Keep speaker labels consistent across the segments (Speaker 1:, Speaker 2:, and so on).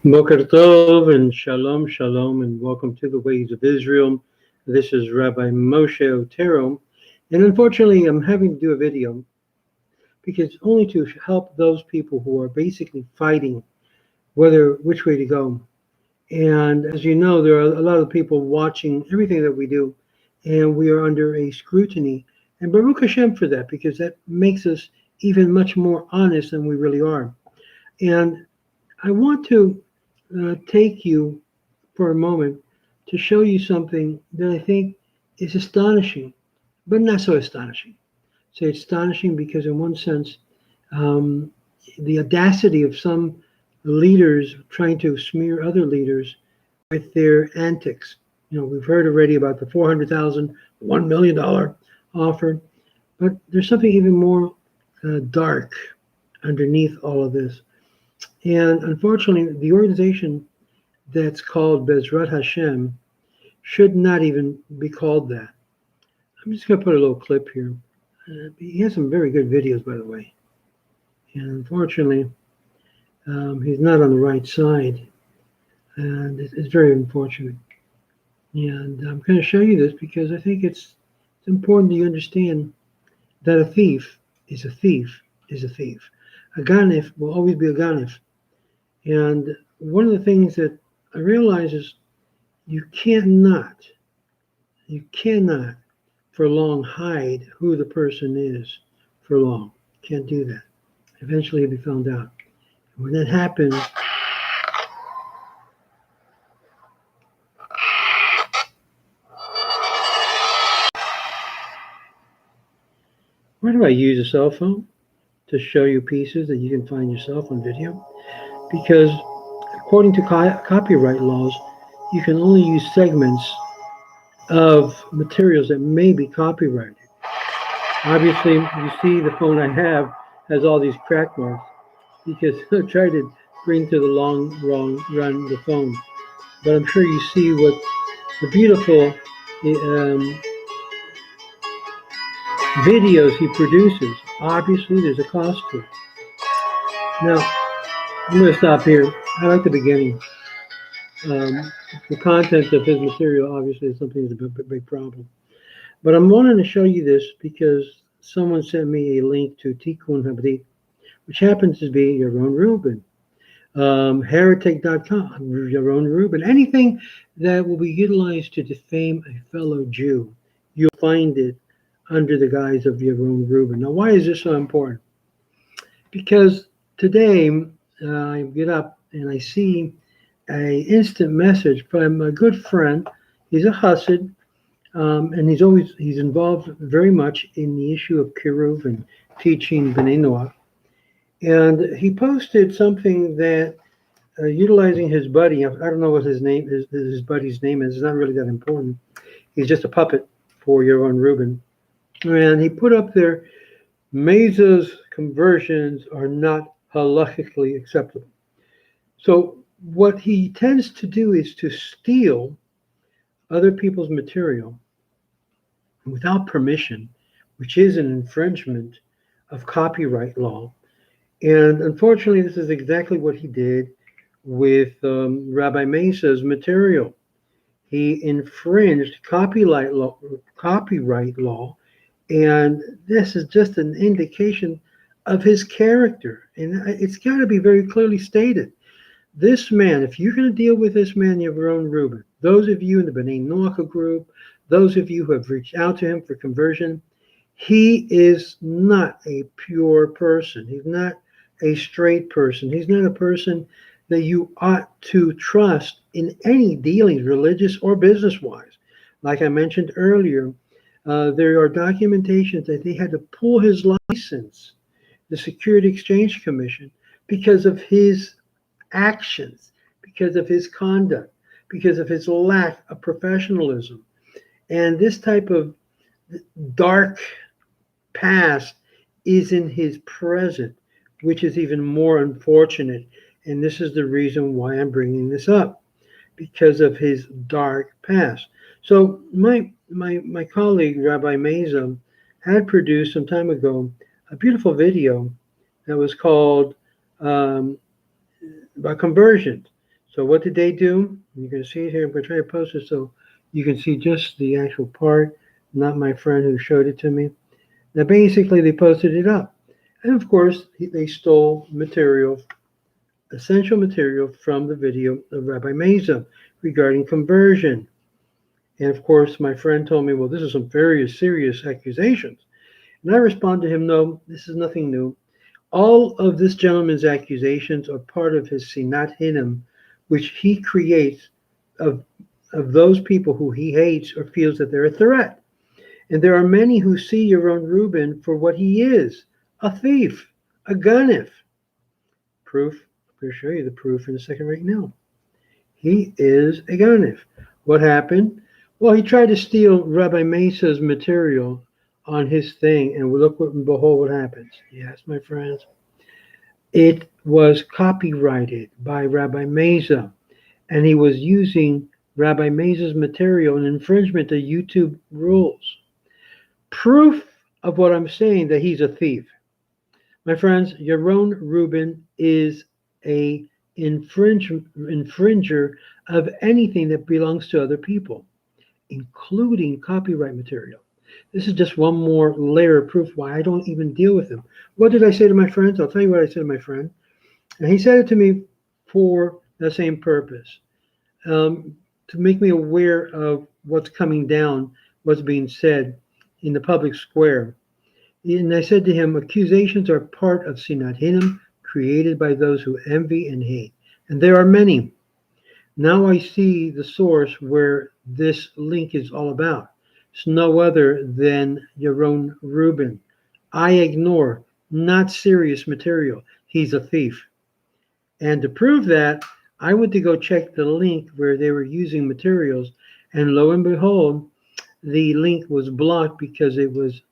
Speaker 1: Boker Tov and Shalom, Shalom, and welcome to the Ways of Israel. This is Rabbi Moshe Otero, and unfortunately, I'm having to do a video because only to help those people who are basically fighting which way to go. And as you know, there are a lot of people watching everything that we do, and we are under a scrutiny. And Baruch Hashem for that, because that makes us even much more honest than we really are. And I want to take you for a moment to show you something that I think is astonishing, but not so astonishing. So it's astonishing because, in one sense, the audacity of some leaders trying to smear other leaders with their antics. You know, we've heard already about the $400,000, $1 million offer, but there's something even more dark underneath all of this. And unfortunately, the organization that's called Bezrat Hashem should not even be called that. I'm just going to put a little clip here. He has some very good videos, by the way. And unfortunately, he's not on the right side. And it's very unfortunate. And I'm going to show you this because I think it's important that you understand that a thief is a thief is a thief. A ganef will always be a ganef. And one of the things that I realize is you cannot for long hide who the person is for long. Can't do that. Eventually it'll be found out. And when that happens, why do I use a cell phone? To show you pieces that you can find yourself on video. Because according to copyright laws, you can only use segments of materials that may be copyrighted. Obviously, you see the phone I have has all these crack marks because I tried to bring to the long run the phone. But I'm sure you see what the beautiful videos he produces. Obviously, there's a cost to it. Now, I'm going to stop here. I like the beginning. The content of his material obviously is something that's a big problem. But I'm wanting to show you this because someone sent me a link to Tikkun, which happens to be Yaron Rubin. Heretic.com, Yaron Rubin. Anything that will be utilized to defame a fellow Jew, you'll find it under the guise of Yaron Rubin. Now, why is this so important? Because today I get up and I see an instant message from a good friend. He's a Hasid, and he's involved very much in the issue of KIRUV and teaching B'nai Noach. And he posted something that, utilizing his buddy, I don't know what his buddy's name is. It's not really that important. He's just a puppet for Yaron Rubin. And he put up there, Mesa's conversions are not halachically acceptable. So what he tends to do is to steal other people's material without permission, which is an infringement of copyright law. And unfortunately, this is exactly what he did with Rabbi Mesa's material. He infringed copyright law, and this is just an indication of his character. And it's got to be very clearly stated. This man, if you're going to deal with this man, Yaron Rubin, those of you in the B'nai Noach group, those of you who have reached out to him for conversion, he is not a pure person. He's not a straight person. He's not a person that you ought to trust in any dealings, religious or business-wise. Like I mentioned earlier, there are documentations that they had to pull his license, the Security Exchange Commission, because of his actions, because of his conduct, because of his lack of professionalism. And this type of dark past is in his present, which is even more unfortunate. And this is the reason why I'm bringing this up, because of his dark past. So my colleague, Rabbi Mesa, had produced some time ago a beautiful video that was called about conversions. So what did they do? You can see it here. I'm going to try to post it so you can see just the actual part, not my friend who showed it to me. Now, basically, they posted it up. And of course, they stole material, essential material from the video of Rabbi Mesa regarding conversion. And of course, my friend told me, well, this is some very serious accusations. And I responded to him, no, this is nothing new. All of this gentleman's accusations are part of his sinat hinam, which he creates of those people who he hates or feels that they're a threat. And there are many who see Yaron Rubin for what he is, a thief, a ganef. Proof, I'm going to show you the proof in a second right now. He is a ganef. What happened? Well, he tried to steal Rabbi Mesa's material on his thing, and look what and behold what happens. Yes, my friends. It was copyrighted by Rabbi Mesa, and he was using Rabbi Mesa's material in infringement of YouTube rules. Proof of what I'm saying, that he's a thief. My friends, Yaron Rubin is a infringer of anything that belongs to other people, including copyright material. This is just one more layer of proof why I don't even deal with him. What did I say to my friends? I'll tell you what I said to my friend. And he said it to me for the same purpose, to make me aware of what's coming down, what's being said in the public square. And I said to him, accusations are part of sinat hinam, created by those who envy and hate. And there are many. Now I see the source where this link is all about. It's no other than Yaron Rubin. I ignore not serious material. He's a thief. And to prove that, I went to go check the link where they were using materials, and lo and behold, the link was blocked because it was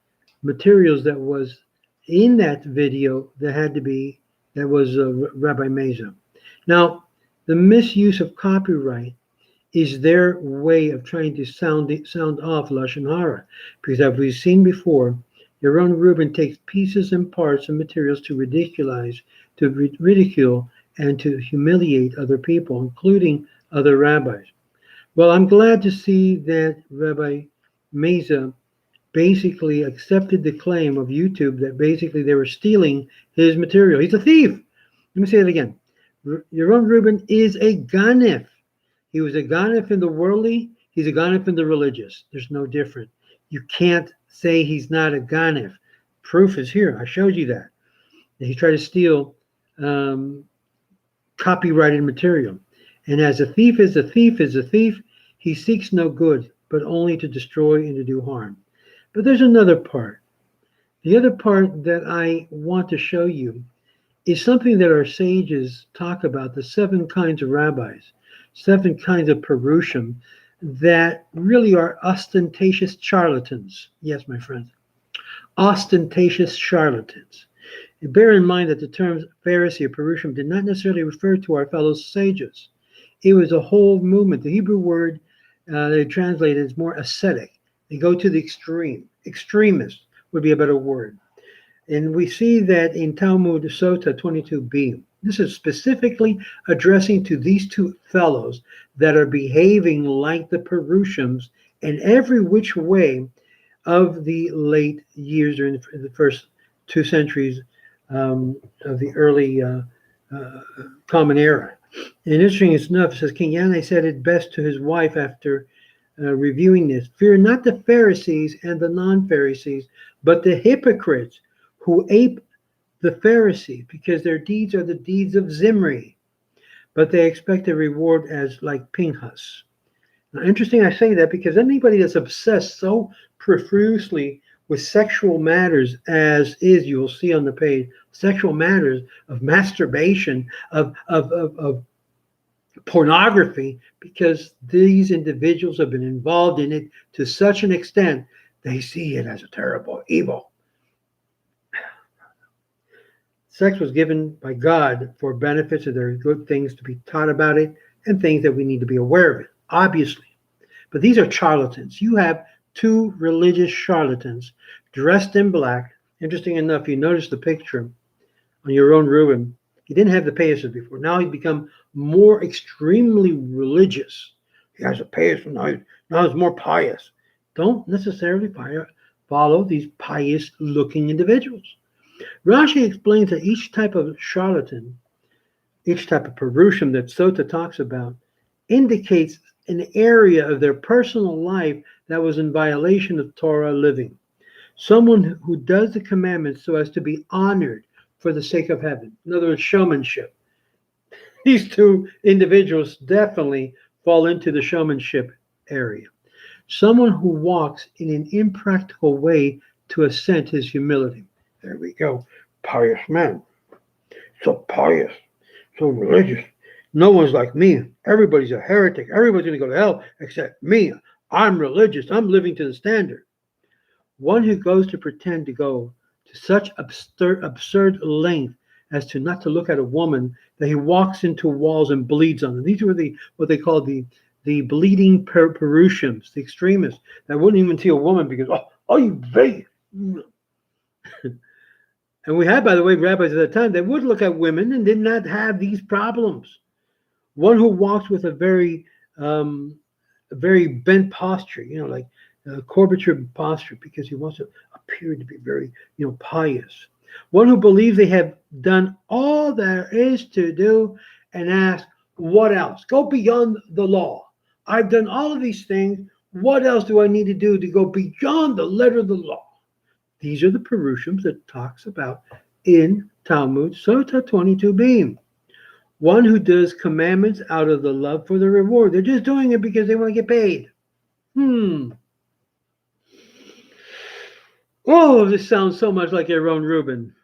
Speaker 1: materials that was in that video that was Rabbi Mesa. Now, the misuse of copyright is their way of trying to sound off Lashon Hara, because as we've seen before, Yaron Rubin takes pieces and parts of materials to ridicule and to humiliate other people, including other rabbis. Well, I'm glad to see that Rabbi Mesa basically accepted the claim of YouTube that basically they were stealing his material. He's a thief. Let me say it again. Yaron Rubin is a ganef. He was a ganef in the worldly. He's a ganef in the religious. There's no different. You can't say he's not a ganef. Proof is here. I showed you that. He tried to steal copyrighted material. And as a thief is a thief is a thief, he seeks no good, but only to destroy and to do harm. But there's another part. The other part that I want to show you is something that our sages talk about, the 7 kinds of rabbis, 7 kinds of Perusians that really are ostentatious charlatans. Yes, my friends, ostentatious charlatans. And bear in mind that the terms Pharisee or Perusian did not necessarily refer to our fellow sages. It was a whole movement. The Hebrew word they translated is more ascetic. They go to the extreme. Extremist would be a better word. And we see that in Talmud Sota 22b. This is specifically addressing to these 2 fellows that are behaving like the Perusians in every which way of the late years during the first 2 centuries of the early Common Era. And interesting enough, it says King Yanai said it best to his wife after reviewing this. Fear not the Pharisees and the non-Pharisees, but the hypocrites who ape the Pharisees, because their deeds are the deeds of Zimri, but they expect a reward as like Pinchas. Now, interesting I say that because anybody that's obsessed so profusely with sexual matters, as is, you will see on the page, sexual matters of masturbation, of pornography, because these individuals have been involved in it to such an extent, they see it as a terrible evil. Sex was given by God for benefits, and there are good things to be taught about it and things that we need to be aware of it, obviously. But these are charlatans. You have 2 religious charlatans dressed in black. Interesting enough, you notice the picture on Yaron Rubin. He didn't have the payas before. Now he's become more extremely religious. He has a payas now he's more pious. Don't necessarily follow these pious-looking individuals. Rashi explains that each type of charlatan, each type of Perusian that Sota talks about, indicates an area of their personal life that was in violation of Torah living. Someone who does the commandments so as to be honored for the sake of heaven. In other words, showmanship. These two individuals definitely fall into the showmanship area. Someone who walks in an impractical way to assent his humility. There we go. Pious man. So pious. So religious. No one's like me. Everybody's a heretic. Everybody's going to go to hell except me. I'm religious. I'm living to the standard. One who goes to pretend to go to such absurd length as to not to look at a woman that he walks into walls and bleeds on them. These were what they call the bleeding Perusians, the extremists that wouldn't even see a woman because, oh, you vague. And we had, by the way, rabbis at that time that would look at women and did not have these problems. One who walks with a very bent posture, like curvature posture, because he wants to appear to be very, pious. One who believes they have done all there is to do and asks, what else? Go beyond the law. I've done all of these things. What else do I need to do to go beyond the letter of the law? These are the Perusians that talks about in Talmud Sota 22b. One who does commandments out of the love for the reward. They're just doing it because they want to get paid. Oh, this sounds so much like Aaron Rubin.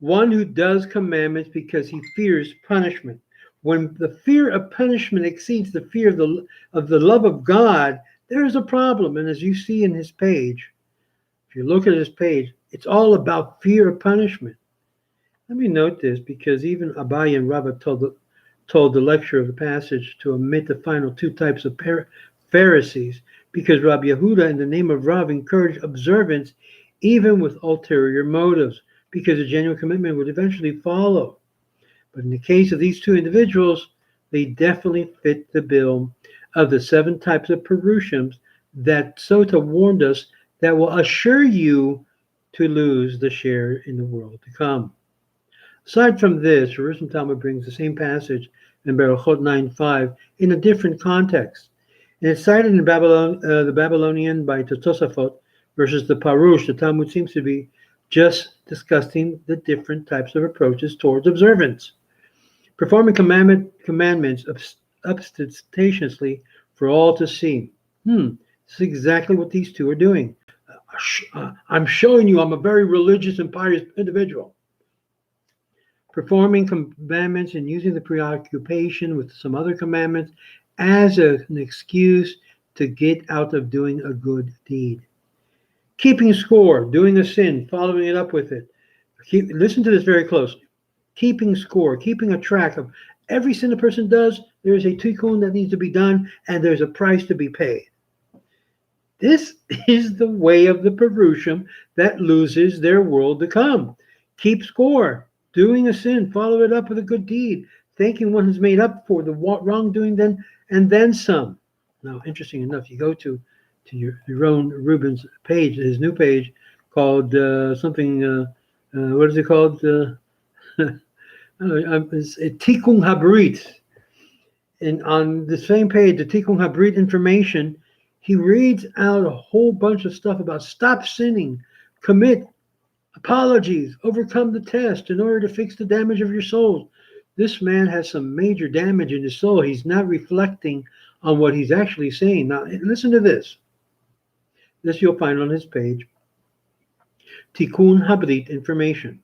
Speaker 1: One who does commandments because he fears punishment. When the fear of punishment exceeds the fear of the love of God, there is a problem. And as you see in his page, if you look at his page, it's all about fear of punishment. Let me note this, because even Abaye and Rava told the lecturer of the passage to omit the final two types of Pharisees, because Rabbi Yehuda, in the name of Rav, encouraged observance even with ulterior motives, because a genuine commitment would eventually follow. But in the case of these two individuals, they definitely fit the bill of the 7 types of Perusians that Sota warned us that will assure you to lose the share in the world to come. Aside from this, Jerusalem Talmud brings the same passage in Berachot 9:5 in a different context. And it's cited in the Babylonian by Tosafot versus the Parush. The Talmud seems to be just discussing the different types of approaches towards observance. Performing commandments ostentatiously for all to see. This is exactly what these two are doing. I'm showing you I'm a very religious and pious individual. Performing commandments and using the preoccupation with some other commandments as an excuse to get out of doing a good deed. Keeping score, doing a sin, following it up with it. Listen to this very closely. Keeping score, keeping a track of every sin a person does, there's a tikkun that needs to be done, and there's a price to be paid. This is the way of the Perusian that loses their world to come. Keep score, doing a sin, follow it up with a good deed, thanking one has made up for the wrongdoing then some. Now, interesting enough, you go to Yaron Rubin's page, his new page, called what is it called? It's Tikkun Habrit. And on the same page, the Tikkun Habrit information, he reads out a whole bunch of stuff about stop sinning, commit apologies, overcome the test in order to fix the damage of your soul. This man has some major damage in his soul. He's not reflecting on what he's actually saying. Now, listen to this. This you'll find on his page. Tikkun Habrit information.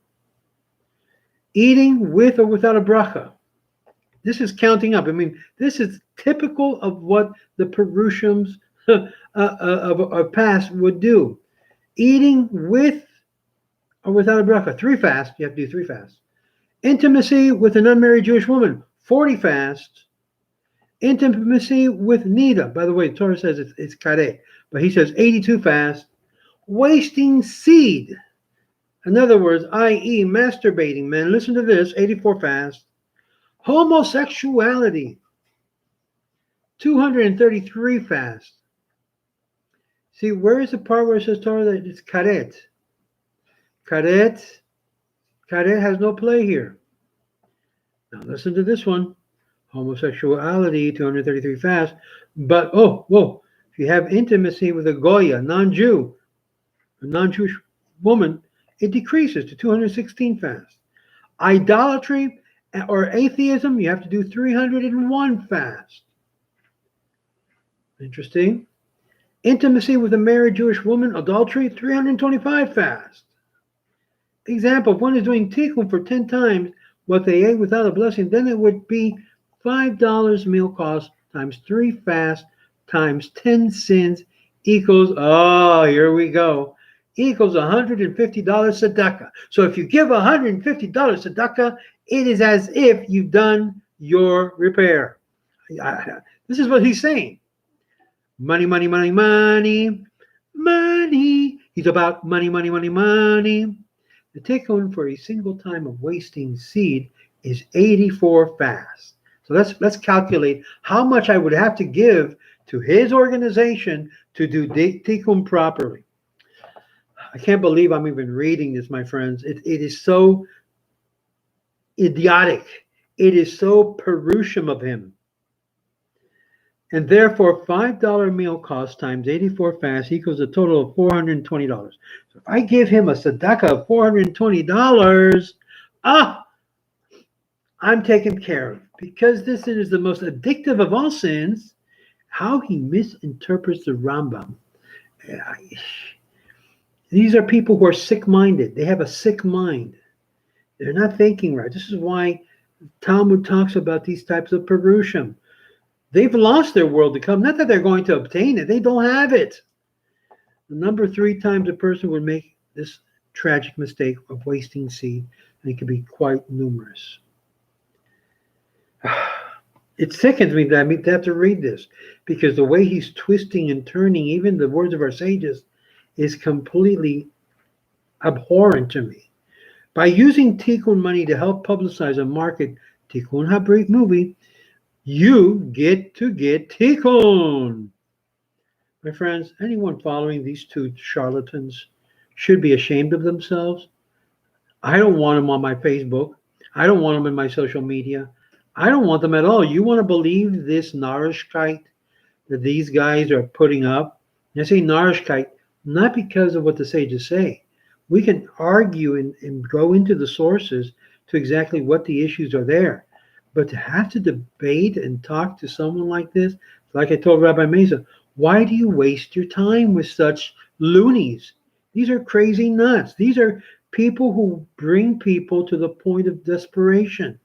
Speaker 1: Eating with or without a bracha. This is counting up. I mean, this is typical of what the Perusians of past would do. Eating with or without a bracha. 3 fasts. You have to do 3 fasts. Intimacy with an unmarried Jewish woman. 40 fasts. Intimacy with Nida. By the way, the Torah says it's kareh, but he says 82 fasts. Wasting seed. In other words, i.e., masturbating, men. Listen to this 84 fast. Homosexuality, 233 fast. See, where is the part where it says Torah that it's karet? Karet has no play here. Now listen to this one. Homosexuality, 233 fast. But, if you have intimacy with a Goya, non-Jew, a non-Jewish woman, it decreases to 216 fast. Idolatry or atheism, you have to do 301 fast. Interesting. Intimacy with a married Jewish woman, adultery, 325 fast. Example, if one is doing tikkun for 10 times what they ate without a blessing, then it would be $5 meal cost times 3 fast times 10 sins equals, here we go, equals $150 tzedakah. So if you give $150 tzedakah, it is as if you've done your repair. This is what he's saying. Money, money, money, money, money. He's about money, money, money, money. The tikkun for a single time of wasting seed is 84 fast. So let's calculate how much I would have to give to his organization to do tikkun properly. I can't believe I'm even reading this, my friends. It is so idiotic. It is so Perusian of him. And therefore, $5 meal cost times 84 fast equals a total of $420. So if I give him a tzedakah of $420, I'm taken care of. Because this sin is the most addictive of all sins, how he misinterprets the Rambam. These are people who are sick-minded. They have a sick mind. They're not thinking right. This is why Talmud talks about these types of Perusians. They've lost their world to come. Not that they're going to obtain it. They don't have it. The number 3 times a person would make this tragic mistake of wasting seed, and it could be quite numerous. It sickens me that I have to read this, because the way he's twisting and turning even the words of our sages is completely abhorrent to me. By using tikkun money to help publicize and market Tikkun HaBrit movie, you get to get tikkun. My friends, anyone following these two charlatans should be ashamed of themselves. I don't want them on my Facebook. I don't want them in my social media. I don't want them at all. You want to believe this narishkeit that these guys are putting up? And I say narishkeit not because of what the sages say. We can argue and go into the sources to exactly what the issues are there. But to have to debate and talk to someone like this, like I told Rabbi Mesa, why do you waste your time with such loonies? These are crazy nuts. These are people who bring people to the point of desperation.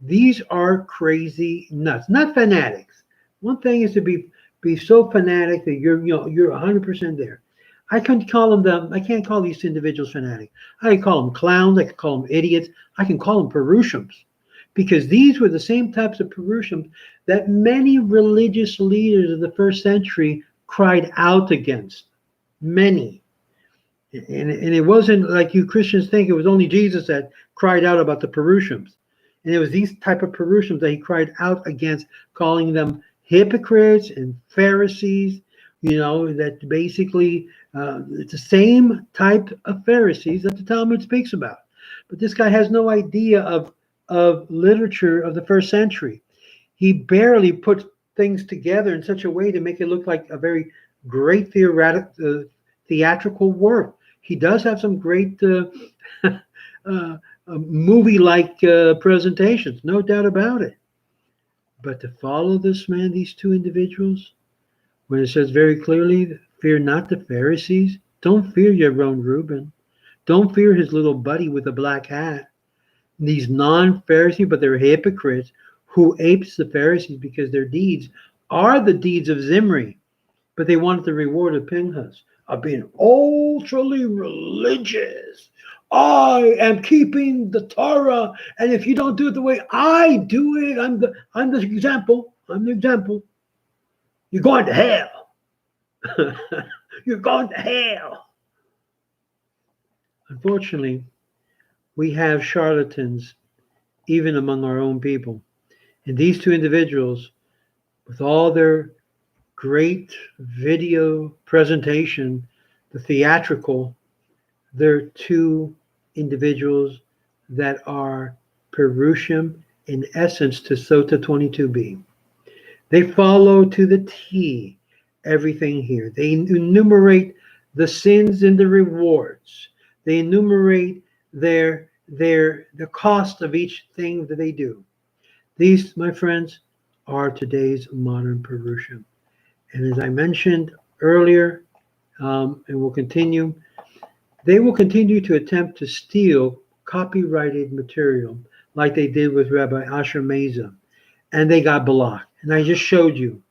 Speaker 1: These are crazy nuts, not fanatics. One thing is to be so fanatic that you're 100% there. I can't call these individuals fanatic. I can call them clowns. I can call them idiots. I can call them Perusians. Because these were the same types of Perusians that many religious leaders of the first century cried out against. Many. And it wasn't like you Christians think it was only Jesus that cried out about the Perusians. And it was these type of Perusians that he cried out against, calling them hypocrites and Pharisees, that basically it's the same type of Pharisees that the Talmud speaks about. But this guy has no idea of literature of the first century. He barely puts things together in such a way to make it look like a very great theatrical work. He does have some great movie-like presentations, no doubt about it. But to follow these two individuals, when it says very clearly, fear not the Pharisees, don't fear Yaron Reuben, don't fear his little buddy with a black hat. These non-Pharisees, but they're hypocrites who apes the Pharisees because their deeds are the deeds of Zimri, but they wanted the reward of Pinchas, of being ultrally religious. I am keeping the Torah, and if you don't do it the way I do it, I'm the example. I'm the example. You're going to hell. You're going to hell. Unfortunately, we have charlatans even among our own people. And these two individuals, with all their great video presentation, the theatrical, they're two individuals that are Perusian in essence to Sota 22b. They follow to the T everything here. They enumerate the sins and the rewards. They enumerate the cost of each thing that they do. These, my friends, are today's modern Perusian. And as I mentioned earlier, and will continue, they will continue to attempt to steal copyrighted material like they did with Rabbi Asher Meza, and they got blocked. And I just showed you.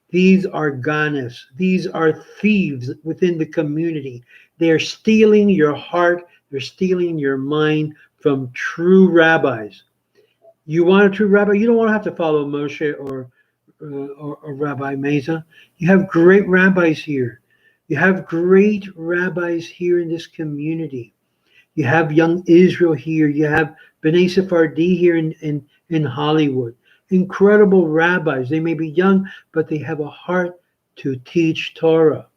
Speaker 1: These are ganas. These are thieves within the community. They're stealing your heart. They're stealing your mind from true rabbis. You want a true rabbi? You don't want to have to follow Moshe or Rabbi Meza. You have great rabbis here. You have great rabbis here in this community. You have young Israel here. You have B'nai Sephardi here in Hollywood. Incredible rabbis. They may be young, but they have a heart to teach Torah.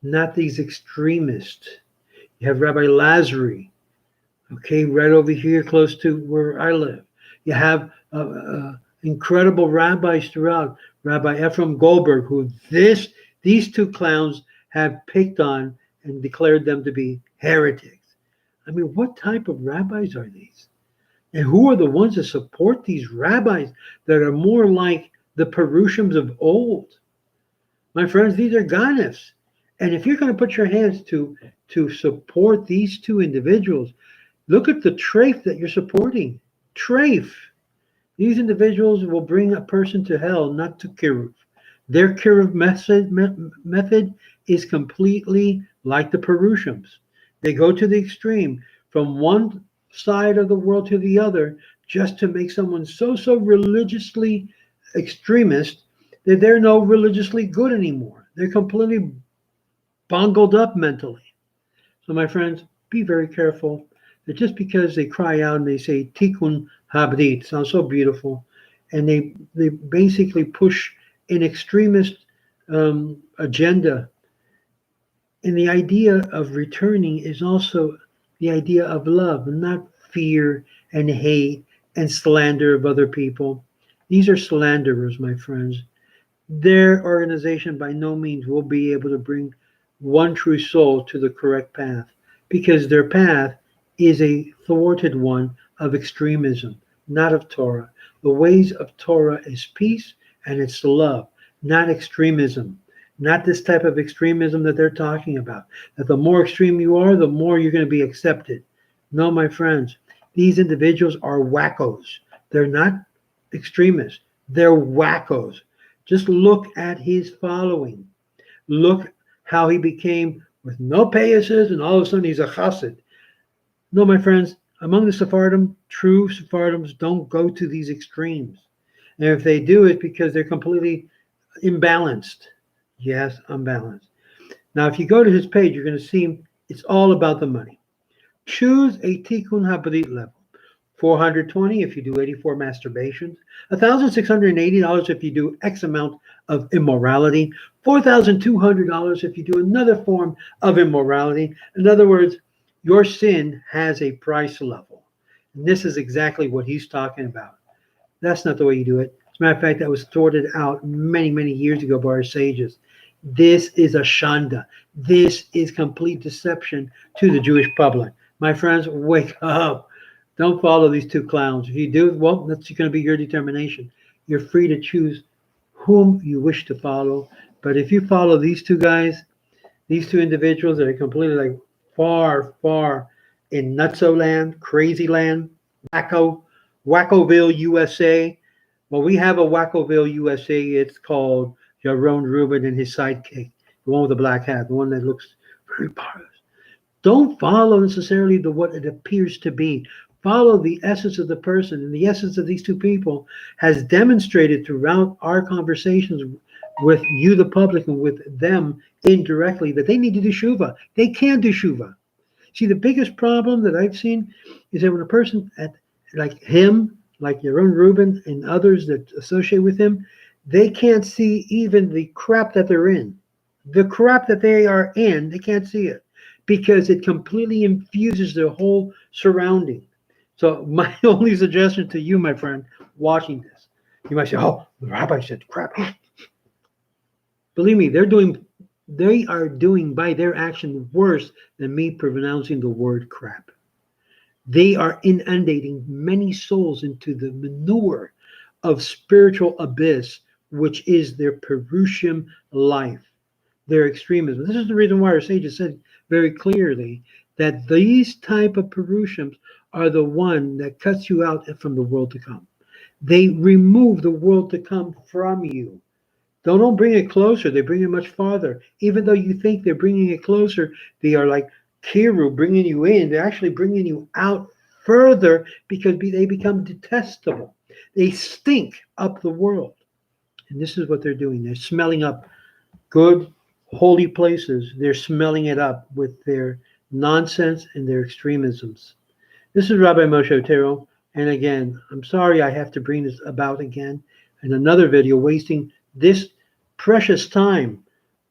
Speaker 1: Not these extremists. You have Rabbi Lazari, okay, right over here close to where I live. You have incredible rabbis throughout. Rabbi Ephraim Goldberg, who these two clowns have picked on and declared them to be heretics. I mean, what type of rabbis are these? And who are the ones that support these rabbis that are more like the Perusians of old? My friends, these are ganas. And if you're going to put your hands to support these two individuals, look at the treif that you're supporting. Treif. These individuals will bring a person to hell, not to KIRUV. Their KIRUV method is completely like the Perusians. They go to the extreme from one side of the world to the other just to make someone so religiously extremist that they're no religiously good anymore. They're completely bungled up mentally. So my friends, be very careful that just because they cry out and they say Tikkun Habrit, sounds so beautiful, and they basically push an extremist agenda. And the idea of returning is also the idea of love, not fear and hate and slander of other people. These are slanderers, my friends. Their organization by no means will be able to bring one true soul to the correct path, because their path is a thwarted one of extremism, not of Torah. The ways of Torah is peace and it's love, not extremism. Not this type of extremism that they're talking about, that the more extreme you are, the more you're going to be accepted. No, my friends, these individuals are wackos. They're not extremists. They're wackos. Just look at his following. Look how he became with no payasses, and all of a sudden he's a chassid. No, my friends, among the Sephardim, true Sephardims don't go to these extremes. And if they do, it's because they're completely imbalanced. Yes, unbalanced. Now, if you go to his page, you're going to see it's all about the money. Choose a Tikkun Habrit level. $420 if you do 84 masturbations. $1,680 if you do X amount of immorality. $4,200 if you do another form of immorality. In other words, your sin has a price level. And this is exactly what he's talking about. That's not the way you do it. As a matter of fact, that was sorted out many years ago by our sages. This is a shanda. This is complete deception to the Jewish public. My friends, wake up. Don't follow these two clowns. If you do, well, that's going to be your determination. You're free to choose whom you wish to follow. But if you follow these two guys, these two individuals that are completely like far in nutso land, crazy land, Wackoville, USA. Well, we have a Wackoville, USA. It's called Yaron Rubin and his sidekick, the one with the black hat, the one that looks very pious. Don't follow necessarily what it appears to be. Follow the essence of the person. And the essence of these two people has demonstrated throughout our conversations with you, the public, and with them indirectly, that they need to do shuvah. They can do shuvah. See, the biggest problem that I've seen is that when a person like him, like Yaron Rubin and others that associate with him, they can't see even the crap that they're in. The crap that they are in, they can't see it because it completely infuses their whole surrounding. So my only suggestion to you, my friend, watching this, you might say, "Oh, the rabbi said crap." Believe me, they are doing by their action worse than me pronouncing the word crap. They are inundating many souls into the manure of spiritual abyss, which is their Perusian life, their extremism. This is the reason why our sages said very clearly that these type of Perusians are the one that cuts you out from the world to come. They remove the world to come from you. They don't bring it closer. They bring it much farther. Even though you think they're bringing it closer, they are like KIRUV bringing you in. They're actually bringing you out further because they become detestable. They stink up the world. And this is what they're doing. They're smelling up good, holy places. They're smelling it up with their nonsense and their extremisms. This is Rabbi Moshe Otero. And again, I'm sorry I have to bring this about again in another video, wasting this precious time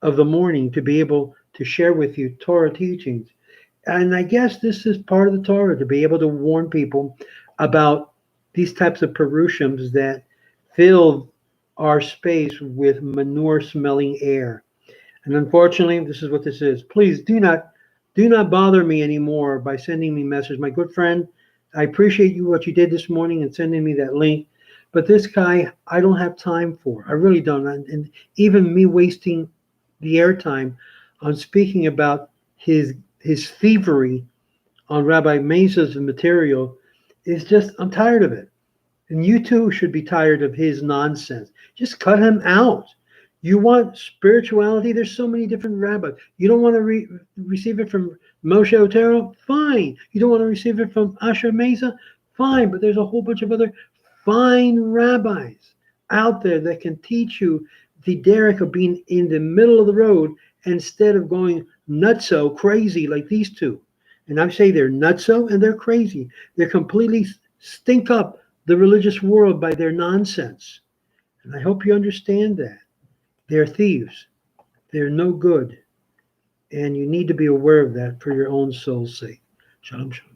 Speaker 1: of the morning to be able to share with you Torah teachings. And I guess this is part of the Torah, to be able to warn people about these types of Perusians that fill our space with manure-smelling air. And unfortunately, this is what this is. Please do not bother me anymore by sending me messages. My good friend, I appreciate you what you did this morning and sending me that link. But this guy, I don't have time for. I really don't. And even me wasting the airtime on speaking about his thievery on Rabbi Mesa's material is just, I'm tired of it. And you too should be tired of his nonsense. Just cut him out. You want spirituality? There's so many different rabbis. You don't want to receive it from Moshe Otero? Fine. You don't want to receive it from Asher Mesa? Fine. But there's a whole bunch of other fine rabbis out there that can teach you the derek of being in the middle of the road instead of going nutso crazy like these two. And I say they're nutso and they're crazy. They're completely stink up the religious world by their nonsense. And I hope you understand that. They're thieves. They're no good. And you need to be aware of that for your own soul's sake. Shalom, shalom.